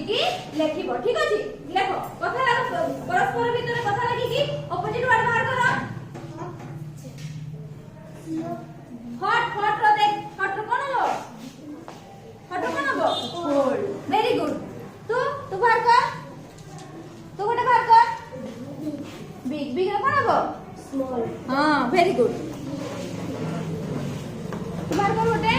ଲଗେଇକି ଲେଖିବ ଠିକ ଅଛି ଲେଖ କଥା ପରସ୍ପର ଭିତରେ କଥା ଲାଗିକି ଅପୋଜିଟ ୱାର୍ଡ ବାହାର କର ହଟ୍ ହଟ୍ ର ଦେଖ ହଟ୍ ର କଣ ହବ ହଟ୍ ର କଣ ହବ ହୋଲ୍ ଭେରି ଗୁড ତୁ ବାହାର କର ତୁ ଗୋଟେ ବାହାର କର ବିగ్ ବିగ్ ର କଣ ହବ ସ୍ମଲ୍ हां ভেরি গুড तू बाहर कर गोटे